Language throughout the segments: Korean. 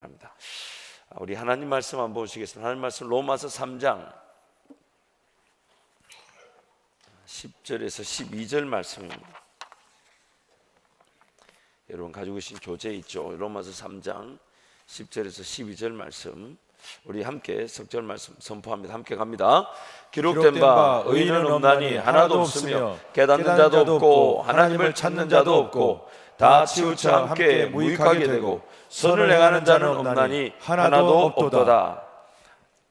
바랍니다. 우리 하나님 말씀 한번 보시겠습니다. 하나님 말씀 로마서 3장 10절에서 12절 말씀입니다. 여러분 가지고 계신 교재 있죠? 로마서 3장 10절에서 12절 말씀, 우리 함께 석절 말씀 선포합니다. 함께 갑니다. 기록된 바 의인은 없나니 하나도 없으며 깨닫는 자도 없고 하나님을 찾는 자도 없고 다 치우쳐 함께 무익하게 되고 선을 행하는 자는 없나니 하나도 없도다.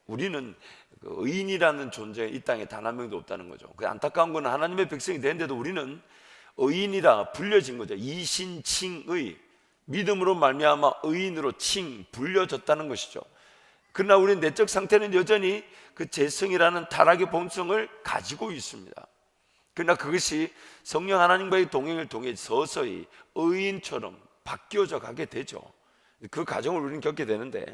우리는 의인이라는 존재 이 땅에 단 한 명도 없다는 거죠. 그 안타까운 것은 하나님의 백성이 되는데도 우리는 의인이라 불려진 거죠. 이신칭의, 믿음으로 말미암아 의인으로 불려졌다는 것이죠. 그러나 우리는 내적 상태는 여전히 그 죄성이라는 타락의 본성을 가지고 있습니다. 그러나 그것이 성령 하나님과의 동행을 통해 서서히 의인처럼 바뀌어져 가게 되죠. 그 과정을 우리는 겪게 되는데,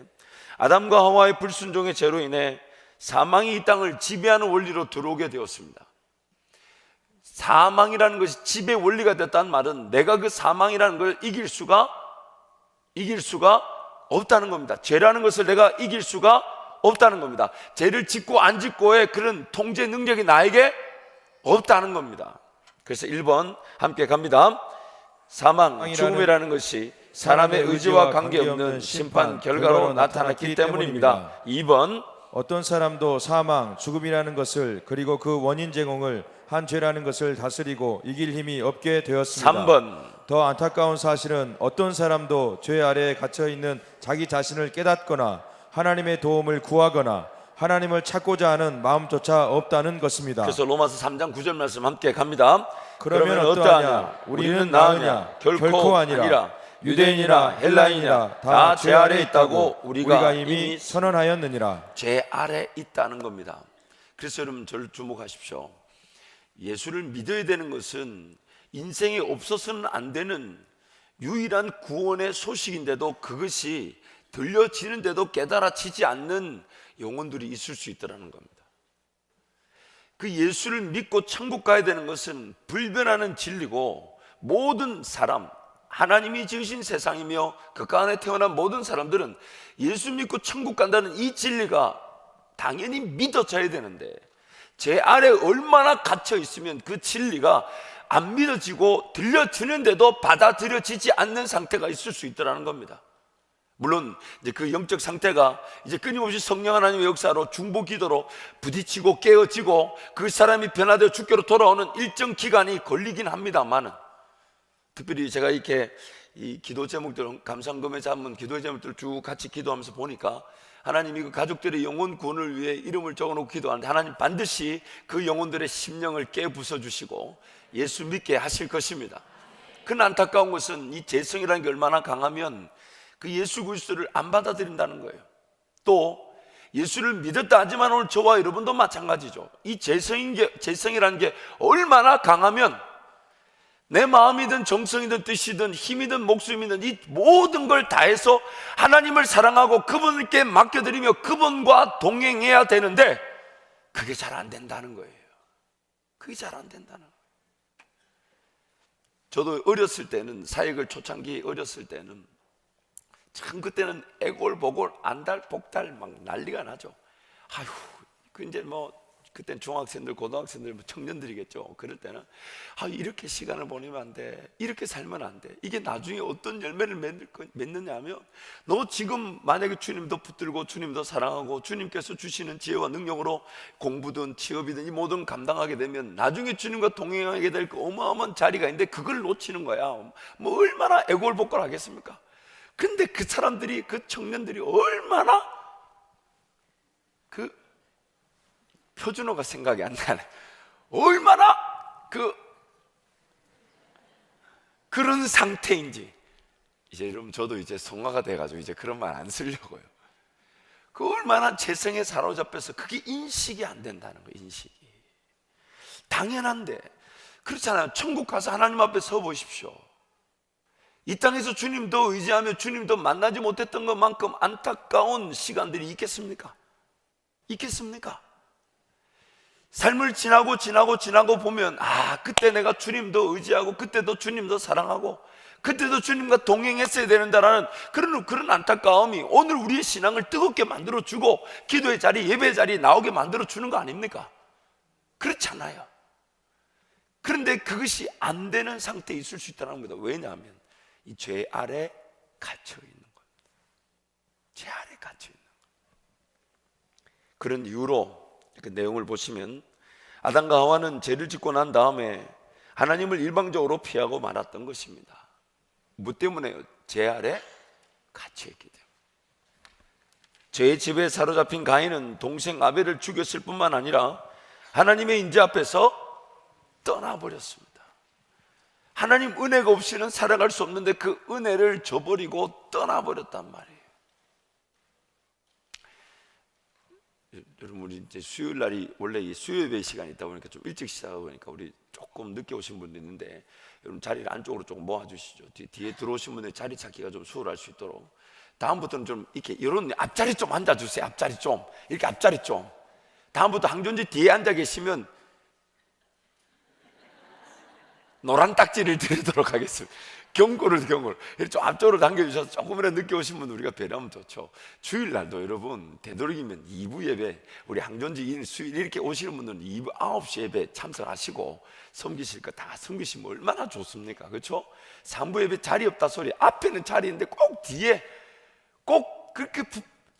아담과 하와의 불순종의 죄로 인해 사망이 이 땅을 지배하는 원리로 들어오게 되었습니다. 사망이라는 것이 지배 원리가 됐다는 말은 내가 그 사망이라는 걸 이길 수가 없다는 겁니다. 죄라는 것을 내가 이길 수가 없다는 겁니다. 죄를 짓고 안 짓고의 그런 통제 능력이 나에게 없다는 겁니다. 그래서 1번 함께 갑니다. 사망, 죽음이라는 것이 사람의 의지와 관계없는 심판 결과로 나타났기 때문입니다. 2번, 어떤 사람도 사망, 죽음이라는 것을, 그리고 그 원인 제공을 한 죄라는 것을 다스리고 이길 힘이 없게 되었습니다. 3번, 더 안타까운 사실은 어떤 사람도 죄 아래에 갇혀 있는 자기 자신을 깨닫거나 하나님의 도움을 구하거나 하나님을 찾고자 하는 마음조차 없다는 것입니다. 그래서 로마서 3장 9절 말씀 함께 갑니다. 그러면 어떠하냐? 우리는 나으냐? 결코 아니라. 유대인이나 헬라인이나 다 죄 아래 있다고 우리가 이미 선언하였느니라. 죄 아래 있다는 겁니다. 그래서 여러분 저를 주목하십시오. 예수를 믿어야 되는 것은 인생에 없어서는 안 되는 유일한 구원의 소식인데도 그것이 들려지는데도 깨달아지지 않는 영혼들이 있을 수 있다는 겁니다. 그 예수를 믿고 천국 가야 되는 것은 불변하는 진리고, 모든 사람, 하나님이 지으신 세상이며 그 가운데 태어난 모든 사람들은 예수 믿고 천국 간다는 이 진리가 당연히 믿어져야 되는데, 제 아래 얼마나 갇혀 있으면 그 진리가 안 믿어지고 들려지는데도 받아들여지지 않는 상태가 있을 수 있다는 겁니다. 물론 이제 그 영적 상태가 이제 끊임없이 성령 하나님의 역사로 중보 기도로 부딪히고 깨어지고 그 사람이 변화되어 주께로 돌아오는 일정 기간이 걸리긴 합니다만은, 특별히 제가 이렇게 이 기도 제목들, 감상금에 잡은 기도 제목들 쭉 같이 기도하면서 보니까 하나님이 그 가족들의 영혼 구원을 위해 이름을 적어놓고 기도하는데, 하나님 반드시 그 영혼들의 심령을 깨부숴 주시고 예수 믿게 하실 것입니다. 그러나 안타까운 것은 이 죄성이라는 게 얼마나 강하면 그 예수 그리스도를 안 받아들인다는 거예요. 또 예수를 믿었다 하지만 오늘 저와 여러분도 마찬가지죠. 이 죄성이라는 게 얼마나 강하면 내 마음이든 정성이든 뜻이든 힘이든 목숨이든 이 모든 걸 다해서 하나님을 사랑하고 그분께 맡겨드리며 그분과 동행해야 되는데 그게 잘 안 된다는 거예요. 그게 잘 안 된다는 거예요. 저도 어렸을 때는, 사역을 초창기 어렸을 때는 참 그때는 애골보골 안달복달 막 난리가 나죠. 아휴, 그 이제 뭐 그땐 중학생들, 고등학생들, 청년들이겠죠. 그럴 때는 이렇게 시간을 보내면 안 돼, 이렇게 살면 안 돼, 이게 나중에 어떤 열매를 맺느냐 하면, 너 지금 만약에 주님도 붙들고 주님도 사랑하고 주님께서 주시는 지혜와 능력으로 공부든 취업이든 이 모든 감당하게 되면 나중에 주님과 동행하게 될 그 어마어마한 자리가 있는데 그걸 놓치는 거야. 뭐 얼마나 애골복골 하겠습니까? 근데 그 사람들이, 그 청년들이 얼마나 그 표준어가 생각이 안 나네. 얼마나 그런 상태인지. 이제 여러분 저도 이제 성화가 돼가지고 이제 그런 말 안 쓰려고요. 그 얼마나 재성에 사로잡혀서 그게 인식이 안 된다는 거예요. 인식이 당연한데 그렇잖아요. 천국 가서 하나님 앞에 서 보십시오. 이 땅에서 주님도 의지하며 주님도 만나지 못했던 것만큼 안타까운 시간들이 있겠습니까? 있겠습니까? 삶을 지나고 보면 그때 내가 주님도 의지하고 그때도 주님도 사랑하고 그때도 주님과 동행했어야 되는다라는 그런 안타까움이 오늘 우리의 신앙을 뜨겁게 만들어주고 기도의 자리, 예배의 자리에 나오게 만들어주는 거 아닙니까? 그렇잖아요. 그런데 그것이 안 되는 상태에 있을 수 있다는 겁니다. 왜냐하면 이 죄 아래 갇혀 있는 거예요. 죄 아래 갇혀 있는 거예요. 그런 이유로 그 내용을 보시면 아담과 하와는 죄를 짓고 난 다음에 하나님을 일방적으로 피하고 말았던 것입니다. 뭐 때문에요? 죄 아래 갇혀있기 때문에. 죄의 지배에 사로잡힌 가인은 동생 아벨을 죽였을 뿐만 아니라 하나님의 인재 앞에서 떠나버렸습니다. 하나님 은혜가 없이는 살아갈 수 없는데 그 은혜를 저버리고 떠나버렸단 말이에요. 여러분, 우리 이제 수요일 날이 원래 이 수요예배 시간이 있다 보니까 좀 일찍 시작하고 보니까 우리 조금 늦게 오신 분도 있는데, 여러분 자리를 안쪽으로 조금 모아주시죠. 뒤에 들어오신 분들 자리 찾기가 좀 수월할 수 있도록. 다음부터는 좀 이렇게 이런 앞자리 좀 앉아주세요. 앞자리 좀 이렇게 앞자리 좀. 다음부터 항존지 뒤에 앉아 계시면 노란 딱지를 드리도록 하겠습니다. 경고를 좀 앞쪽으로 당겨주셔서 조금이라도 늦게 오신 분 우리가 배려하면 좋죠. 주일날도 여러분 되도록이면 2부 예배, 우리 항존지 수요일 이렇게 오시는 분들은 2부 9시 예배 참석하시고 섬기실 거 다 섬기시면 얼마나 좋습니까? 그렇죠? 3부 예배 자리 없다 소리, 앞에는 자리 있는데 꼭 뒤에 꼭 그렇게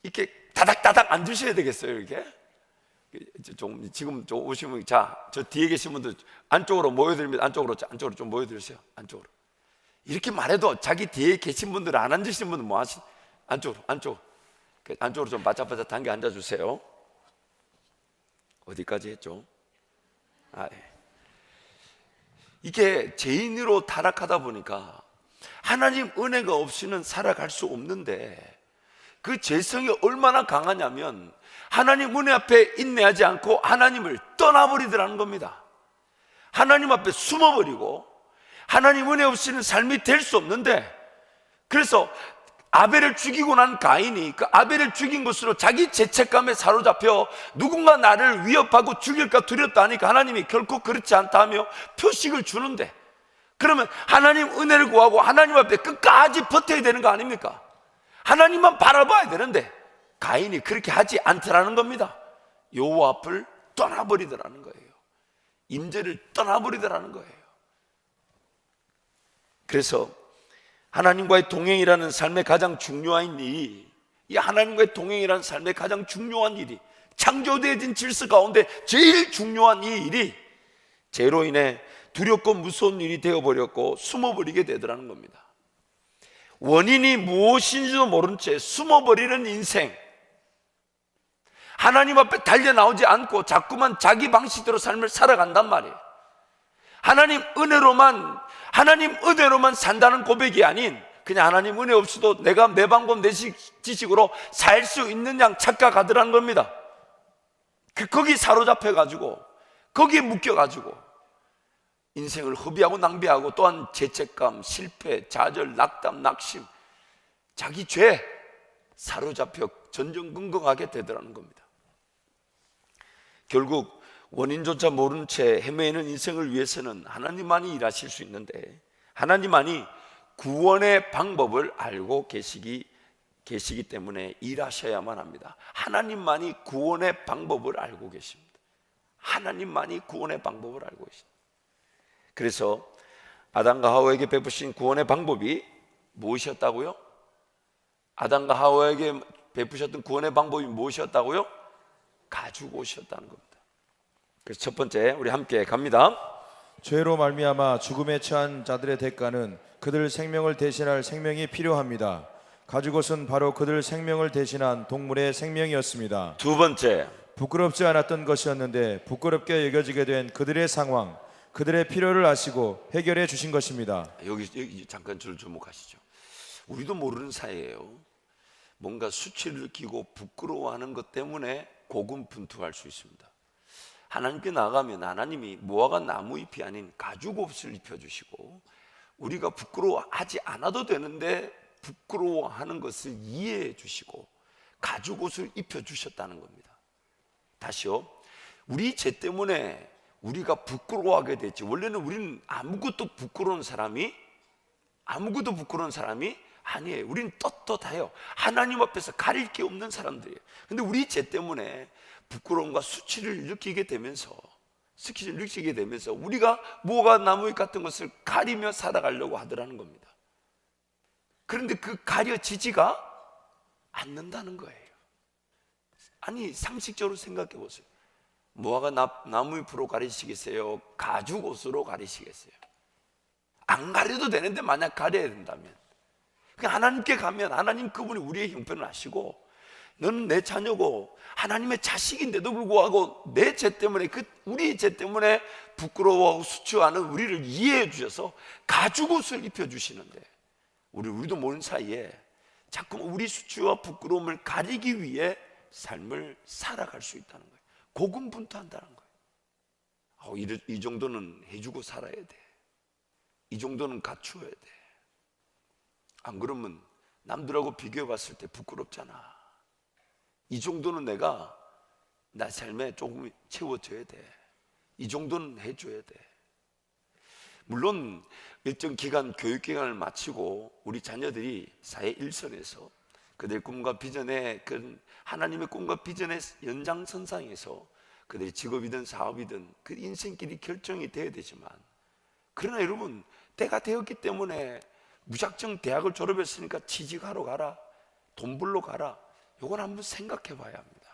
이렇게 다닥다닥 앉으셔야 되겠어요. 이렇게 지금 오시면, 자, 저 뒤에 계신 분들 안쪽으로 모여드립니다. 안쪽으로 좀 모여드리세요. 안쪽으로. 이렇게 말해도 자기 뒤에 계신 분들, 안 앉으신 분들 뭐 하시? 안쪽으로 좀 바짝바짝 당겨 앉아주세요. 어디까지 했죠? 이게 죄인으로 타락하다 보니까 하나님 은혜가 없이는 살아갈 수 없는데, 그 죄성이 얼마나 강하냐면 하나님 은혜 앞에 인내하지 않고 하나님을 떠나버리더라는 겁니다. 하나님 앞에 숨어버리고 하나님 은혜 없이는 삶이 될 수 없는데, 그래서 아벨을 죽이고 난 가인이 그 아벨을 죽인 것으로 자기 죄책감에 사로잡혀 누군가 나를 위협하고 죽일까 두렵다 하니까 하나님이 결코 그렇지 않다 하며 표식을 주는데, 그러면 하나님 은혜를 구하고 하나님 앞에 끝까지 버텨야 되는 거 아닙니까? 하나님만 바라봐야 되는데 가인이 그렇게 하지 않더라는 겁니다. 여호와 앞을 떠나버리더라는 거예요. 임재를 떠나버리더라는 거예요. 그래서 하나님과의 동행이라는 삶의 가장 중요한 일이, 이 하나님과의 동행이라는 삶의 가장 중요한 일이, 창조되어진 질서 가운데 제일 중요한 이 일이 죄로 인해 두렵고 무서운 일이 되어버렸고 숨어버리게 되더라는 겁니다. 원인이 무엇인지도 모른 채 숨어버리는 인생, 하나님 앞에 달려나오지 않고 자꾸만 자기 방식대로 삶을 살아간단 말이에요. 하나님 은혜로만 산다는 고백이 아닌, 그냥 하나님 은혜 없이도 내가 내 방법 내 지식으로 살 수 있는 양 착각하더라는 겁니다. 거기 사로잡혀가지고 거기에 묶여가지고 인생을 허비하고 낭비하고, 또한 죄책감, 실패, 좌절, 낙담, 낙심, 자기 죄 사로잡혀 전전긍긍하게 되더라는 겁니다. 결국 원인조차 모른 채 헤매는 인생을 위해서는 하나님만이 일하실 수 있는데, 하나님만이 구원의 방법을 알고 계시기 때문에 일하셔야만 합니다. 하나님만이 구원의 방법을 알고 계십니다. 하나님만이 구원의 방법을 알고 계십니다. 그래서 아담과 하와에게 베푸신 구원의 방법이 무엇이었다고요? 아담과 하와에게 베푸셨던 구원의 방법이 무엇이었다고요? 가죽옷이었다는 겁니다. 그래서 첫 번째, 우리 함께 갑니다. 죄로 말미암아 죽음에 처한 자들의 대가는 그들 생명을 대신할 생명이 필요합니다. 가죽옷은 바로 그들 생명을 대신한 동물의 생명이었습니다. 두 번째, 부끄럽지 않았던 것이었는데 부끄럽게 여겨지게 된 그들의 상황, 그들의 필요를 아시고 해결해 주신 것입니다. 여기 잠깐 저를 주목하시죠. 우리도 모르는 사이에요. 뭔가 수치를 끼고 부끄러워하는 것 때문에 고군분투할 수 있습니다. 하나님께 나가면 하나님이 무화과 나무잎이 아닌 가죽옷을 입혀주시고, 우리가 부끄러워하지 않아도 되는데 부끄러워하는 것을 이해해 주시고 가죽옷을 입혀주셨다는 겁니다. 다시요, 우리 죄 때문에 우리가 부끄러워하게 됐지, 원래는 우리는 아무것도 부끄러운 사람이 아무것도 부끄러운 사람이 아니에요. 우리는 떳떳해요. 하나님 앞에서 가릴 게 없는 사람들이에요. 근데 우리 죄 때문에 부끄러움과 수치를 느끼게 되면서 우리가 뭐가 나무잎 같은 것을 가리며 살아가려고 하더라는 겁니다. 그런데 그 가려지지가 않는다는 거예요. 아니, 상식적으로 생각해 보세요. 무화과 나무잎으로 가리시겠어요? 가죽옷으로 가리시겠어요? 안 가려도 되는데 만약 가려야 된다면, 그냥 하나님께 가면 하나님 그분이 우리의 형편을 아시고, 너는 내 자녀고 하나님의 자식인데도 불구하고 내 죄 때문에, 우리 죄 때문에 부끄러워하고 수치하는 우리를 이해해 주셔서 가죽옷을 입혀주시는데, 우리도 모르는 사이에 자꾸 우리 수치와 부끄러움을 가리기 위해 삶을 살아갈 수 있다는 거예요. 고군분투한다는 거예요. 이 정도는 해주고 살아야 돼. 이 정도는 갖추어야 돼. 안 그러면 남들하고 비교해 봤을 때 부끄럽잖아. 이 정도는 내가 나 삶에 조금 채워줘야 돼. 이 정도는 해줘야 돼. 물론 일정 기간 교육기간을 마치고 우리 자녀들이 사회 일선에서 그들의 꿈과 비전에, 그 하나님의 꿈과 비전의 연장선상에서 그들의 직업이든 사업이든 그 인생길이 결정이 돼야 되지만, 그러나 여러분, 때가 되었기 때문에 무작정 대학을 졸업했으니까 취직하러 가라, 돈 벌러 가라, 이건 한번 생각해 봐야 합니다.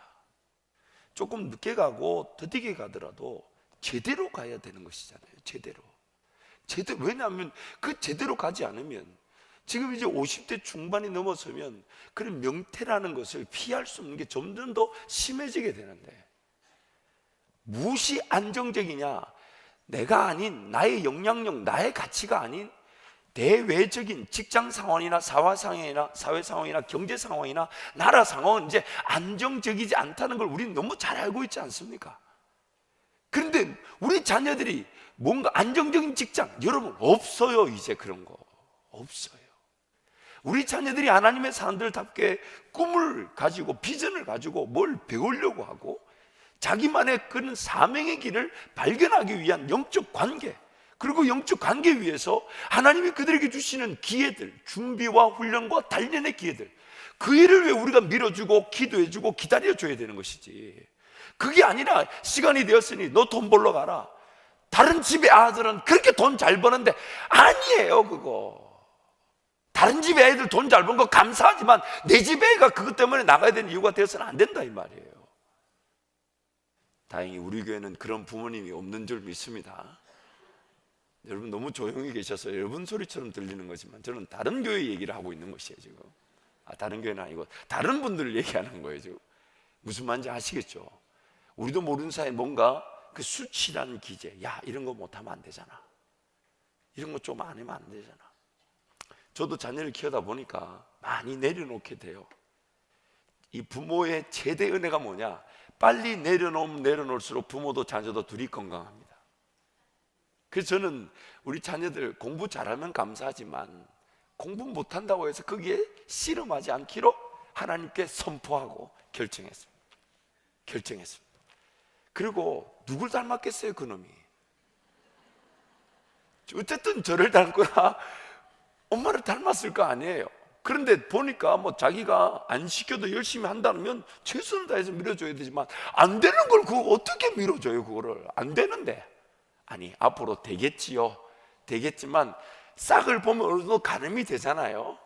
조금 늦게 가고 더디게 가더라도 제대로 가야 되는 것이잖아요. 제대로. 왜냐하면 그 제대로 가지 않으면, 지금 이제 50대 중반이 넘어서면 그런 명태라는 것을 피할 수 없는 게 점점 더 심해지게 되는데, 무엇이 안정적이냐? 내가 아닌 나의 영향력, 나의 가치가 아닌 대외적인 직장 상황이나 사회 상황이나 경제 상황이나 나라 상황은 이제 안정적이지 않다는 걸 우리는 너무 잘 알고 있지 않습니까? 그런데 우리 자녀들이 뭔가 안정적인 직장, 여러분 없어요. 이제 그런 거 없어요. 우리 자녀들이 하나님의 사람들답게 꿈을 가지고 비전을 가지고 뭘 배우려고 하고 자기만의 그런 사명의 길을 발견하기 위한 영적 관계, 그리고 영적 관계 위해서 하나님이 그들에게 주시는 기회들, 준비와 훈련과 단련의 기회들, 그 일을 왜 우리가 밀어주고 기도해주고 기다려줘야 되는 것이지. 그게 아니라 시간이 되었으니 너 돈 벌러 가라. 다른 집의 아들은 그렇게 돈 잘 버는데, 아니에요. 그거 다른 집의 애들 돈 잘 버는 거 감사하지만 내 집의 애가 그것 때문에 나가야 되는 이유가 되어서는 안 된다 이 말이에요. 다행히 우리 교회는 그런 부모님이 없는 줄 믿습니다. 여러분 너무 조용히 계셔서 여러분 소리처럼 들리는 거지만 저는 다른 교회 얘기를 하고 있는 것이에요 지금. 다른 교회는 아니고 다른 분들을 얘기하는 거예요 지금. 무슨 말인지 아시겠죠? 우리도 모르는 사이에 뭔가 그 수치라는 기제, 야 이런 거 못하면 안 되잖아, 이런 거 좀 안 하면 안 되잖아. 저도 자녀를 키우다 보니까 많이 내려놓게 돼요. 이 부모의 최대 은혜가 뭐냐? 빨리 내려놓으면 내려놓을수록 부모도 자녀도 둘이 건강합니다. 그래서 저는 우리 자녀들 공부 잘하면 감사하지만 공부 못한다고 해서 거기에 씨름하지 않기로 하나님께 선포하고 결정했습니다. 그리고 누굴 닮았겠어요 그놈이? 어쨌든 저를 닮거나 엄마를 닮았을 거 아니에요. 그런데 보니까 뭐 자기가 안 시켜도 열심히 한다면 최선을 다해서 밀어줘야 되지만 안 되는 걸 그거 어떻게 밀어줘요? 그거를 안 되는데, 아니 앞으로 되겠지요. 되겠지만 싹을 보면 어느 정도 가늠이 되잖아요.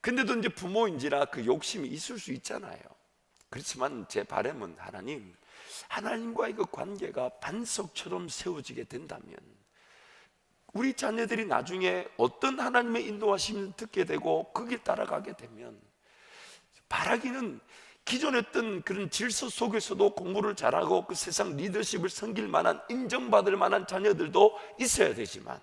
근데도 이제 부모인지라 그 욕심이 있을 수 있잖아요. 그렇지만 제 바람은 하나님과의 그 관계가 반석처럼 세워지게 된다면 우리 자녀들이 나중에 어떤 하나님의 인도하심을 듣게 되고 거기에 따라가게 되면, 바라기는 기존에 했던 그런 질서 속에서도 공부를 잘하고 그 세상 리더십을 섬길 만한, 인정받을 만한 자녀들도 있어야 되지만,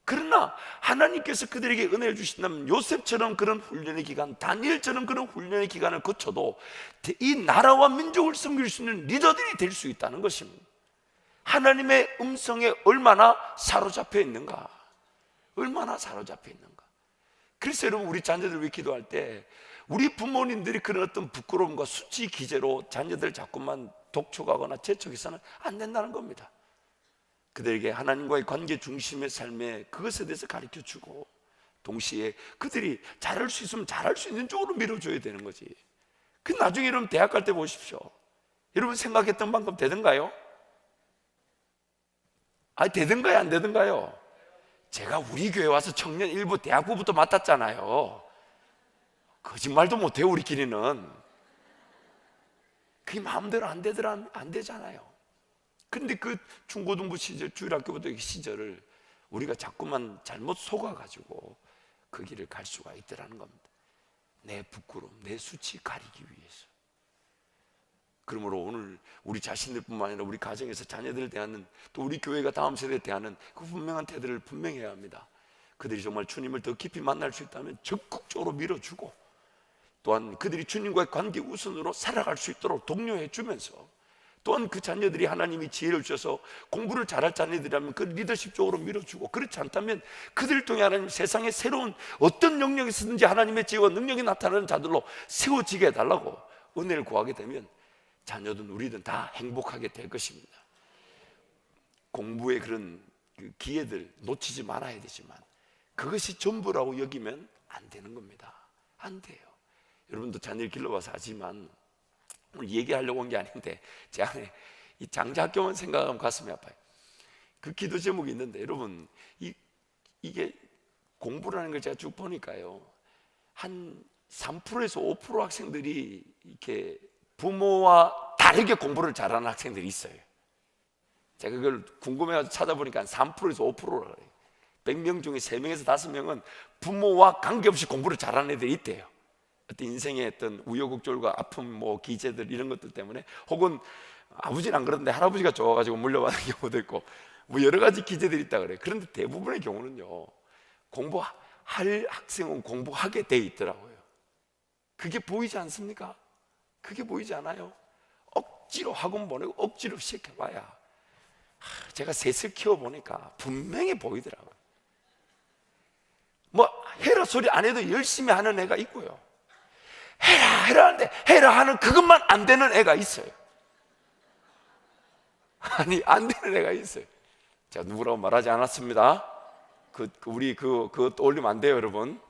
그러나 하나님께서 그들에게 은혜를 주신다면 요셉처럼 그런 훈련의 기간, 다니엘처럼 그런 훈련의 기간을 거쳐도 이 나라와 민족을 섬길 수 있는 리더들이 될 수 있다는 것입니다. 하나님의 음성에 얼마나 사로잡혀 있는가, 얼마나 사로잡혀 있는가. 그래서 여러분 우리 자녀들 위해 기도할 때 우리 부모님들이 그런 어떤 부끄러움과 수치 기제로 자녀들 자꾸만 독촉하거나 재촉해서는 안 된다는 겁니다. 그들에게 하나님과의 관계 중심의 삶에 그것에 대해서 가르쳐주고, 동시에 그들이 잘할 수 있으면 잘할 수 있는 쪽으로 밀어줘야 되는 거지. 그 나중에 여러분 대학 갈 때 보십시오. 여러분 생각했던 만큼 되던가요? 아니, 되던가요 안 되던가요? 제가 우리 교회 와서 청년 일부 대학부부터 맡았잖아요. 거짓말도 못해요. 우리끼리는 그게 마음대로 안 되더라, 안 되잖아요. 근데 그 중고등부 시절, 주일학교부터 시절을 우리가 자꾸만 잘못 속아가지고 그 길을 갈 수가 있더라는 겁니다. 내 부끄러움, 내 수치 가리기 위해서. 그러므로 오늘 우리 자신들뿐만 아니라 우리 가정에서 자녀들을 대하는, 또 우리 교회가 다음 세대에 대하는 그 분명한 태도를 분명히 해야 합니다. 그들이 정말 주님을 더 깊이 만날 수 있다면 적극적으로 밀어주고, 또한 그들이 주님과의 관계 우선으로 살아갈 수 있도록 독려해 주면서, 또한 그 자녀들이 하나님이 지혜를 주셔서 공부를 잘할 자녀들이라면 그 리더십적으로 밀어주고, 그렇지 않다면 그들을 통해 하나님 세상에 새로운 어떤 영역에서든지 하나님의 지혜와 능력이 나타나는 자들로 세워지게 해달라고 은혜를 구하게 되면 자녀든 우리든 다 행복하게 될 것입니다. 공부의 그런 그 기회들 놓치지 말아야 되지만 그것이 전부라고 여기면 안 되는 겁니다. 안 돼요. 여러분도 자녀를 길러봐서 하지만 오늘 얘기하려고 온 게 아닌데 제 안에 이 장자학교만 생각하면 가슴이 아파요. 그 기도 제목이 있는데, 여러분 이게 공부라는 걸 제가 쭉 보니까요, 한 3%에서 5% 학생들이 이렇게 부모와 다르게 공부를 잘하는 학생들이 있어요. 제가 그걸 궁금해가지고 찾아보니까 한 3%에서 5%라 그래요. 100명 중에 3명에서 5명은 부모와 관계없이 공부를 잘하는 애들이 있대요. 어떤 인생의 어떤 우여곡절과 아픔, 뭐 기제들 이런 것들 때문에, 혹은 아버지는 안 그러는데 할아버지가 좋아가지고 물려받은 경우도 있고, 뭐 여러 가지 기제들이 있다 그래요. 그런데 대부분의 경우는요, 공부할 학생은 공부하게 돼 있더라고요. 그게 보이지 않습니까? 그게 보이지 않아요? 억지로 학원 보내고 억지로 시켜봐야, 제가 셋을 키워보니까 분명히 보이더라고요. 뭐 해라 소리 안 해도 열심히 하는 애가 있고요, 해라 하는데 해라 하는 그것만 안 되는 애가 있어요. 아니, 안 되는 애가 있어요. 제가 누구라고 말하지 않았습니다. 우리 그거 떠올리면 안 돼요, 여러분.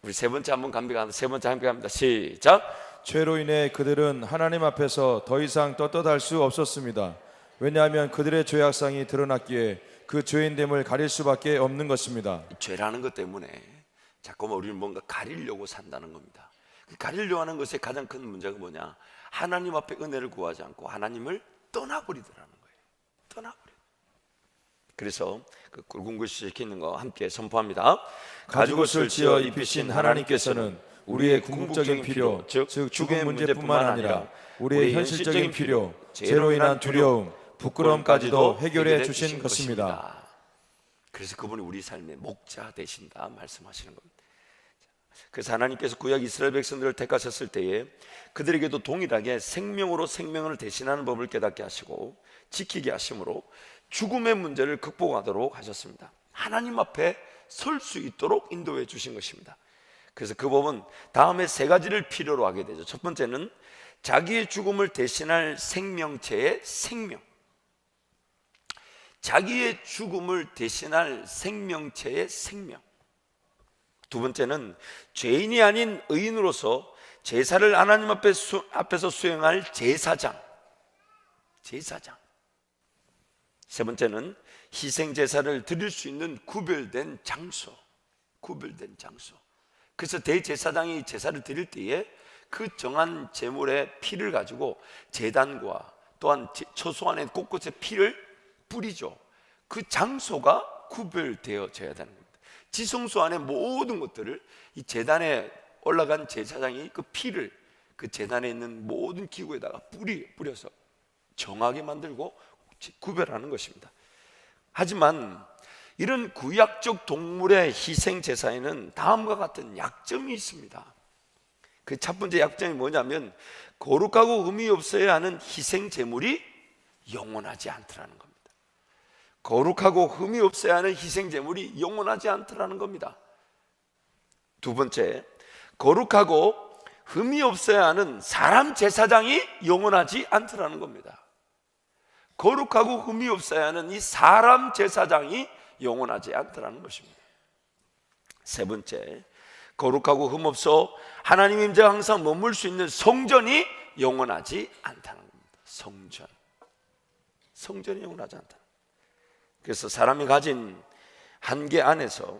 우리 세 번째 한번 갑니다. 세 번째 함께 갑니다. 시작. 죄로 인해 그들은 하나님 앞에서 더 이상 떳떳할 수 없었습니다. 왜냐하면 그들의 죄악상이 드러났기에 그 죄인됨을 가릴 수밖에 없는 것입니다. 죄라는 것 때문에 자꾸만 우리는 뭔가 가리려고 산다는 겁니다. 가리려고 하는 것의 가장 큰 문제가 뭐냐? 하나님 앞에 은혜를 구하지 않고 하나님을 떠나버리더라는 거예요. 떠나버려. 그래서 그 굵은 글씨 적혀 있는 거 함께 선포합니다. 가죽옷을 지어 입히신 하나님께서는 우리의 궁극적인 필요, 즉 죽음의 문제뿐만 아니라 우리의 현실적인 필요, 죄로 인한 두려움, 부끄러움까지도 해결해 주신 것입니다. 그래서 그분이 우리 삶의 목자 되신다 말씀하시는 겁니다. 그래서 하나님께서 구약 이스라엘 백성들을 택하셨을 때에 그들에게도 동일하게 생명으로 생명을 대신하는 법을 깨닫게 하시고 지키게 하심으로 죽음의 문제를 극복하도록 하셨습니다. 하나님 앞에 설 수 있도록 인도해 주신 것입니다. 그래서 그 법은 다음에 세 가지를 필요로 하게 되죠. 첫 번째는 자기의 죽음을 대신할 생명체의 생명. 자기의 죽음을 대신할 생명체의 생명. 두 번째는 죄인이 아닌 의인으로서 제사를 하나님 앞에서 수행할 제사장. 세 번째는 희생 제사를 드릴 수 있는 구별된 장소. 그래서 대제사장이 제사를 드릴 때에 그 정한 제물의 피를 가지고 제단과 또한 처소 안에 곳곳에 피를 뿌리죠. 그 장소가 구별되어져야 되는 겁니다. 지성소 안에 모든 것들을 이 제단에 올라간 제사장이 그 피를 그 제단에 있는 모든 기구에다가 뿌려서 정하게 만들고 구별하는 것입니다. 하지만 이런 구약적 동물의 희생 제사에는 다음과 같은 약점이 있습니다. 그 첫 번째 약점이 뭐냐면 거룩하고 의미 없어야 하는 희생 제물이 영원하지 않더라는 겁니다. 거룩하고 의미 없어야 하는 희생 제물이 영원하지 않더라는 겁니다. 두 번째, 거룩하고 의미 없어야 하는 사람 제사장이 영원하지 않더라는 겁니다. 거룩하고 흠이 없어야 하는 이 사람 제사장이 영원하지 않다는 것입니다. 세 번째, 거룩하고 흠 없어 하나님 임재가 항상 머물 수 있는 성전이 영원하지 않다는 겁니다. 성전이 영원하지 않다. 그래서 사람이 가진 한계 안에서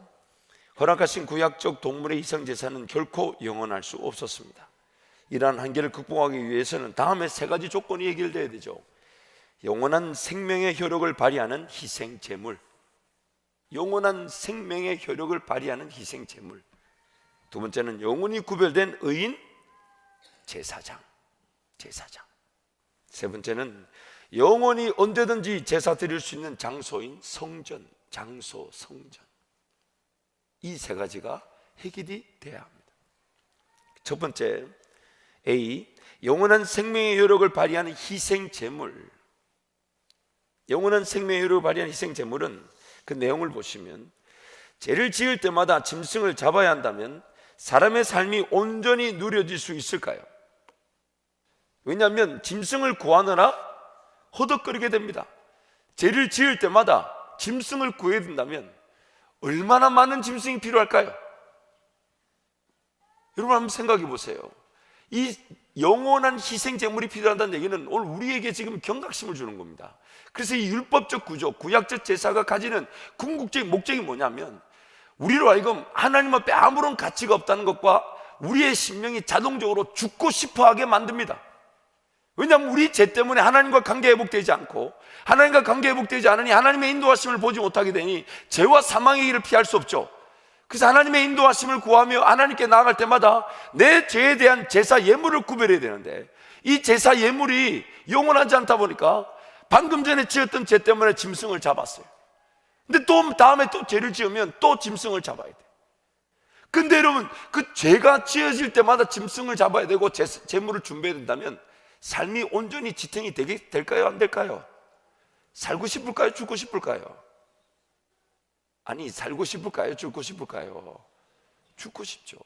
허락하신 구약적 동물의 희생제사는 결코 영원할 수 없었습니다. 이러한 한계를 극복하기 위해서는 다음에 세 가지 조건이 해결돼야 되죠. 영원한 생명의 효력을 발휘하는 희생제물, 영원한 생명의 효력을 발휘하는 희생제물. 두 번째는 영원히 구별된 의인 제사장. 세 번째는 영원히 언제든지 제사 드릴 수 있는 장소인 성전. 이 세 가지가 해결이 돼야 합니다. 첫 번째, A, 영원한 생명의 효력을 발휘하는 희생제물. 영원한 생명의 효력을 발휘하는 희생제물은 그 내용을 보시면, 죄를 지을 때마다 짐승을 잡아야 한다면 사람의 삶이 온전히 누려질 수 있을까요? 왜냐하면 짐승을 구하느라 허덕거리게 됩니다. 죄를 지을 때마다 짐승을 구해야 된다면 얼마나 많은 짐승이 필요할까요? 여러분 한번 생각해 보세요. 이 영원한 희생제물이 필요하다는 얘기는 오늘 우리에게 지금 경각심을 주는 겁니다. 그래서 이 율법적 구조, 구약적 제사가 가지는 궁극적인 목적이 뭐냐면, 우리로 하여금 하나님 앞에 아무런 가치가 없다는 것과 우리의 심령이 자동적으로 죽고 싶어하게 만듭니다. 왜냐하면 우리 죄 때문에 하나님과 관계 회복되지 않고, 하나님과 관계 회복되지 않으니 하나님의 인도하심을 보지 못하게 되니 죄와 사망의 길을 피할 수 없죠. 그래서 하나님의 인도하심을 구하며 하나님께 나아갈 때마다 내 죄에 대한 제사 예물을 구별해야 되는데, 이 제사 예물이 영원하지 않다 보니까 방금 전에 지었던 죄 때문에 짐승을 잡았어요. 근데 또 다음에 또 죄를 지으면 또 짐승을 잡아야 돼. 근데 여러분, 그 죄가 지어질 때마다 짐승을 잡아야 되고 제물을 준비해야 된다면 삶이 온전히 지탱이 될까요? 안 될까요? 살고 싶을까요? 죽고 싶을까요? 아니, 살고 싶을까요? 죽고 싶을까요? 죽고 싶죠.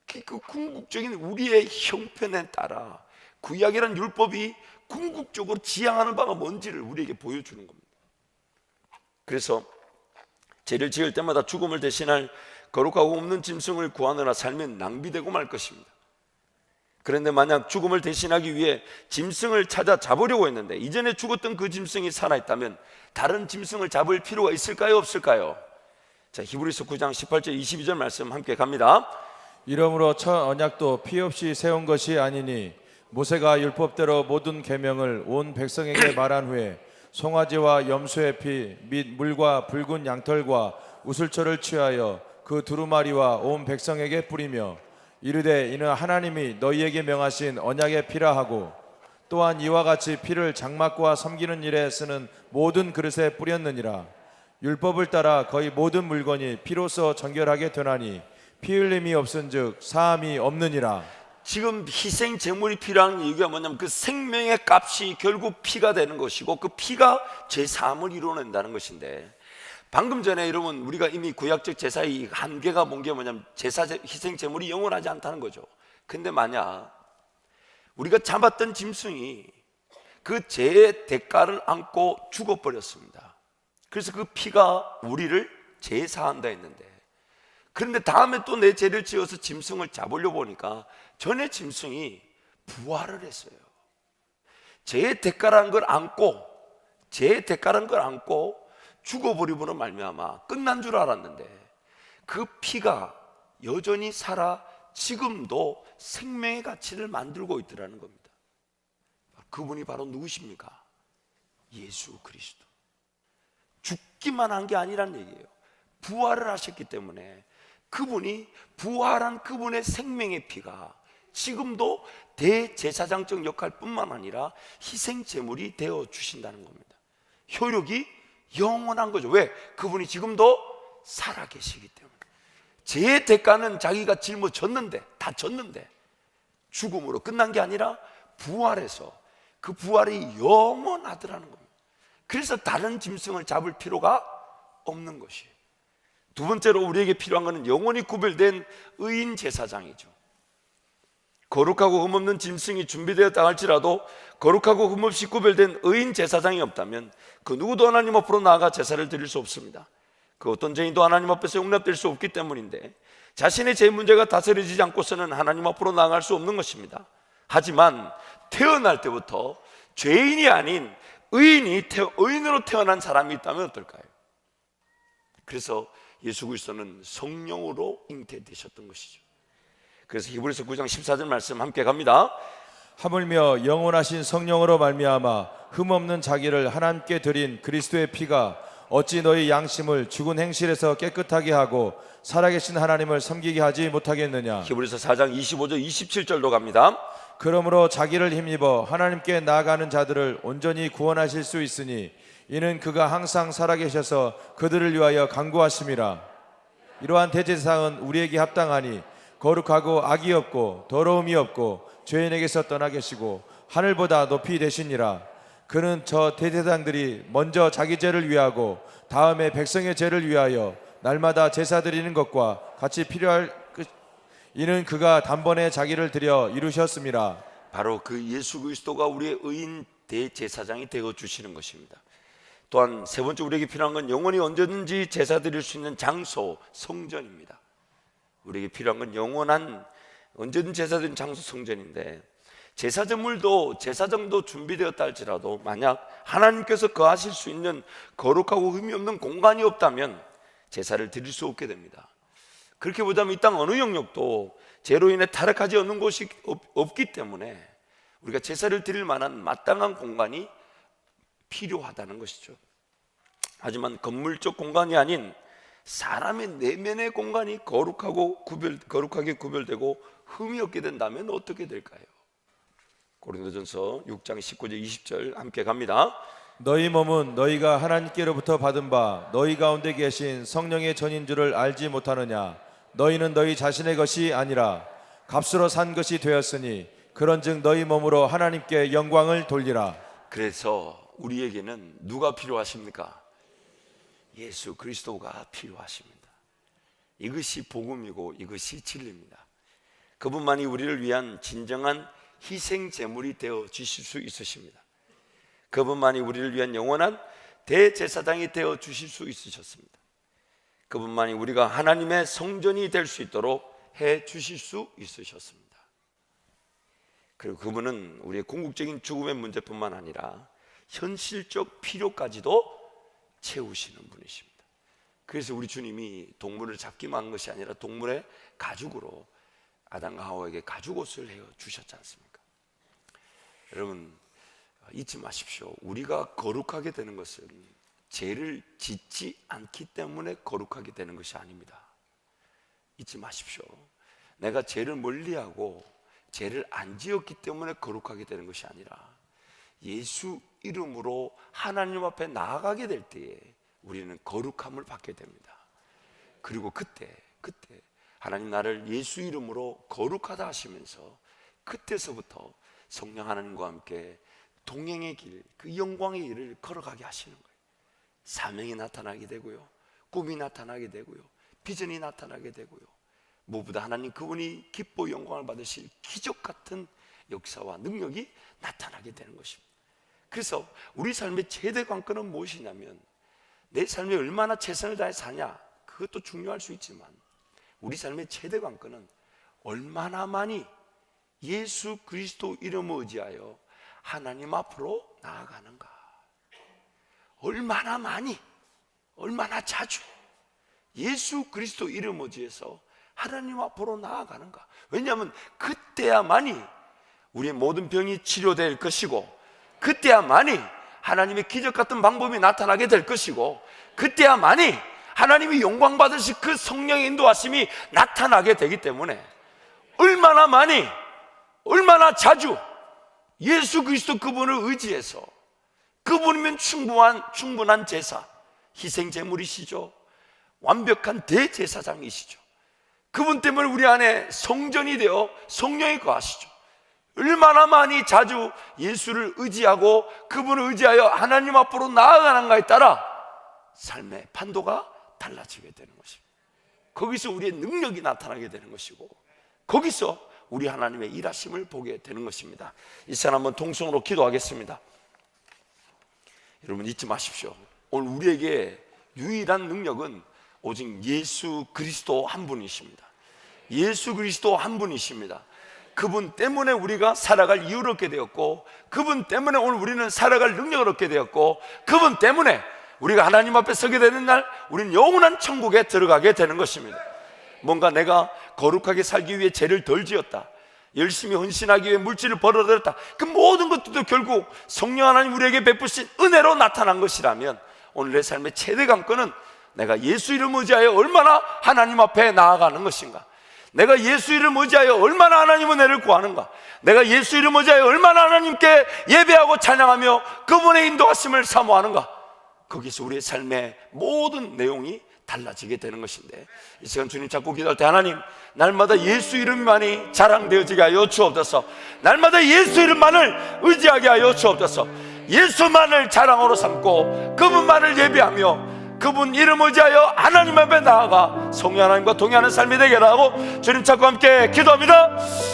그 궁극적인 우리의 형편에 따라 구약이라는 율법이 궁극적으로 지향하는 바가 뭔지를 우리에게 보여주는 겁니다. 그래서 죄를 지을 때마다 죽음을 대신할 거룩하고 없는 짐승을 구하느라 살면 낭비되고 말 것입니다. 그런데 만약 죽음을 대신하기 위해 짐승을 찾아 잡으려고 했는데 이전에 죽었던 그 짐승이 살아있다면 다른 짐승을 잡을 필요가 있을까요? 없을까요? 자, 히브리서 9장 18절 22절 말씀 함께 갑니다. 이러므로 첫 언약도 피 없이 세운 것이 아니니 모세가 율법대로 모든 계명을 온 백성에게 말한 후에 송아지와 염소의 피 및 물과 붉은 양털과 우슬초를 취하여 그 두루마리와 온 백성에게 뿌리며 이르되 이는 하나님이 너희에게 명하신 언약의 피라 하고, 또한 이와 같이 피를 장막과 섬기는 일에 쓰는 모든 그릇에 뿌렸느니라. 율법을 따라 거의 모든 물건이 피로써 정결하게 되나니 피 흘림이 없은즉 사함이 없느니라. 지금 희생 제물이 필요한 이유가 뭐냐면 그 생명의 값이 결국 피가 되는 것이고 그 피가 죄 사함을 이루어낸다는 것인데, 방금 전에 여러분 우리가 이미 구약적 제사의 한계가 본 게 뭐냐면 제사 희생 제물이 영원하지 않다는 거죠. 근데 만약 우리가 잡았던 짐승이 그 죄의 대가를 안고 죽어버렸습니다. 그래서 그 피가 우리를 제사한다 했는데, 그런데 다음에 또 내 죄를 지어서 짐승을 잡으려고 보니까 전에 짐승이 부활을 했어요. 죄의 대가라는 걸 안고, 죄의 대가라는 걸 안고 죽어버리므로 말미암아 끝난 줄 알았는데 그 피가 여전히 살아 지금도 생명의 가치를 만들고 있더라는 겁니다. 그분이 바로 누구십니까? 예수 그리스도. 죽기만 한 게 아니란 얘기예요. 부활을 하셨기 때문에 그분이 부활한 그분의 생명의 피가 지금도 대제사장적 역할뿐만 아니라 희생제물이 되어 주신다는 겁니다. 효력이 영원한 거죠. 왜? 그분이 지금도 살아계시기 때문에. 죄의 대가는 자기가 짊어졌는데, 다 졌는데 죽음으로 끝난 게 아니라 부활해서 그 부활이 영원하더라는 겁니다. 그래서 다른 짐승을 잡을 필요가 없는 것이에요. 두 번째로 우리에게 필요한 것은 영원히 구별된 의인 제사장이죠. 거룩하고 흠없는 짐승이 준비되었다 할지라도 거룩하고 흠없이 구별된 의인 제사장이 없다면 그 누구도 하나님 앞으로 나아가 제사를 드릴 수 없습니다. 그 어떤 죄인도 하나님 앞에서 용납될 수 없기 때문인데, 자신의 죄 문제가 다스려지지 않고서는 하나님 앞으로 나아갈 수 없는 것입니다. 하지만 태어날 때부터 죄인이 아닌 의인으로 태어난 사람이 있다면 어떨까요? 그래서 예수 그리스도는 성령으로 잉태되셨던 것이죠. 그래서 히브리서 9장 14절 말씀 함께 갑니다. 하물며 영원하신 성령으로 말미암아 흠없는 자기를 하나님께 드린 그리스도의 피가 어찌 너희 양심을 죽은 행실에서 깨끗하게 하고 살아계신 하나님을 섬기게 하지 못하겠느냐. 히브리서 4장 25절 27절로 갑니다. 그러므로 자기를 힘입어 하나님께 나아가는 자들을 온전히 구원하실 수 있으니 이는 그가 항상 살아계셔서 그들을 위하여 간구하심이라. 이러한 대제사장은 우리에게 합당하니 거룩하고 악이 없고 더러움이 없고 죄인에게서 떠나 계시고 하늘보다 높이 되시니라. 그는 저 대제사장들이 먼저 자기 죄를 위하고 다음에 백성의 죄를 위하여 날마다 제사 드리는 것과 같이 필요할 이는 그가 단번에 자기를 드려 이루셨음이라. 바로 그 예수 그리스도가 우리의 의인 대제사장이 되어 주시는 것입니다. 또한 세 번째 우리에게 필요한 건 영원히 언제든지 제사 드릴 수 있는 장소, 성전입니다. 우리에게 필요한 건 영원한 언제든 제사 드리는 장소, 성전인데, 제사정도 준비되었다 할지라도 만약 하나님께서 거하실 수 있는 거룩하고 흠이 없는 공간이 없다면 제사를 드릴 수 없게 됩니다. 그렇게 보자면 이 땅 어느 영역도 죄로 인해 타락하지 않는 곳이 없기 때문에 우리가 제사를 드릴 만한 마땅한 공간이 필요하다는 것이죠. 하지만 건물적 공간이 아닌 사람의 내면의 공간이 거룩하게 구별되고 흠이 없게 된다면 어떻게 될까요? 고린도전서 6장 19절 20절 함께 갑니다. 너희 몸은 너희가 하나님께로부터 받은 바 너희 가운데 계신 성령의 전인 줄을 알지 못하느냐. 너희는 너희 자신의 것이 아니라 값으로 산 것이 되었으니 그런즉 너희 몸으로 하나님께 영광을 돌리라. 그래서 우리에게는 누가 필요하십니까? 예수 그리스도가 필요하십니다. 이것이 복음이고 이것이 진리입니다. 그분만이 우리를 위한 진정한 희생 제물이 되어 주실 수 있으십니다. 그분만이 우리를 위한 영원한 대제사장이 되어 주실 수 있으셨습니다. 그분만이 우리가 하나님의 성전이 될 수 있도록 해 주실 수 있으셨습니다. 그리고 그분은 우리의 궁극적인 죽음의 문제뿐만 아니라 현실적 필요까지도 채우시는 분이십니다. 그래서 우리 주님이 동물을 잡기만 한 것이 아니라 동물의 가죽으로 아담과 하와에게 가죽옷을 해 주셨지 않습니까? 여러분 잊지 마십시오. 우리가 거룩하게 되는 것은 죄를 짓지 않기 때문에 거룩하게 되는 것이 아닙니다. 잊지 마십시오. 내가 죄를 멀리하고 죄를 안 지었기 때문에 거룩하게 되는 것이 아니라 예수 이름으로 하나님 앞에 나아가게 될 때에 우리는 거룩함을 받게 됩니다. 그리고 그때 하나님 나를 예수 이름으로 거룩하다 하시면서 그때서부터 성령 하나님과 함께 동행의 길, 그 영광의 길을 걸어가게 하시는 거예요. 사명이 나타나게 되고요, 꿈이 나타나게 되고요, 비전이 나타나게 되고요, 무엇보다 하나님 그분이 기뻐 영광을 받으실 기적 같은 역사와 능력이 나타나게 되는 것입니다. 그래서 우리 삶의 최대 관건은 무엇이냐면 내 삶에 얼마나 최선을 다해 사냐, 그것도 중요할 수 있지만 우리 삶의 최대 관건은 얼마나 많이 예수 그리스도 이름을 의지하여 하나님 앞으로 나아가는가. 얼마나 많이, 얼마나 자주 예수 그리스도 이름을 의지해서 하나님 앞으로 나아가는가. 왜냐하면 그때야만이 우리의 모든 병이 치료될 것이고, 그때야만이 하나님의 기적 같은 방법이 나타나게 될 것이고, 그때야만이 하나님이 영광 받으실 그 성령의 인도하심이 나타나게 되기 때문에 얼마나 많이, 얼마나 자주 예수 그리스도 그분을 의지해서, 그분이면 충분한 제사, 희생 제물이시죠. 완벽한 대제사장이시죠. 그분 때문에 우리 안에 성전이 되어 성령이 거하시죠. 얼마나 많이 자주 예수를 의지하고 그분을 의지하여 하나님 앞으로 나아가는가에 따라 삶의 판도가 달라지게 되는 것입니다. 거기서 우리의 능력이 나타나게 되는 것이고, 거기서 우리 하나님의 일하심을 보게 되는 것입니다. 이 시간 한번 통성으로 기도하겠습니다. 여러분 잊지 마십시오. 오늘 우리에게 유일한 능력은 오직 예수 그리스도 한 분이십니다. 예수 그리스도 한 분이십니다. 그분 때문에 우리가 살아갈 이유를 얻게 되었고, 그분 때문에 오늘 우리는 살아갈 능력을 얻게 되었고, 그분 때문에 우리가 하나님 앞에 서게 되는 날 우리는 영원한 천국에 들어가게 되는 것입니다. 뭔가 내가 거룩하게 살기 위해 죄를 덜 지었다, 열심히 헌신하기 위해 물질을 벌어들였다, 그 모든 것들도 결국 성령 하나님 우리에게 베푸신 은혜로 나타난 것이라면 오늘 내 삶의 최대 관건은 내가 예수 이름 의지하여 얼마나 하나님 앞에 나아가는 것인가, 내가 예수 이름 의지하여 얼마나 하나님 은혜를 구하는가, 내가 예수 이름 의지하여 얼마나 하나님께 예배하고 찬양하며 그분의 인도하심을 사모하는가, 거기서 우리의 삶의 모든 내용이 달라지게 되는 것인데, 이 시간 주님 잡고 기도할 때 하나님, 날마다 예수 이름만이 자랑되어지게 하여 주옵소서. 날마다 예수 이름만을 의지하게 하여 주옵소서. 예수만을 자랑으로 삼고 그분만을 예배하며 그분 이름 의지하여 하나님 앞에 나아가 성령 하나님과 동행하는 삶이 되게 하라고 주님 찾고 함께 기도합니다.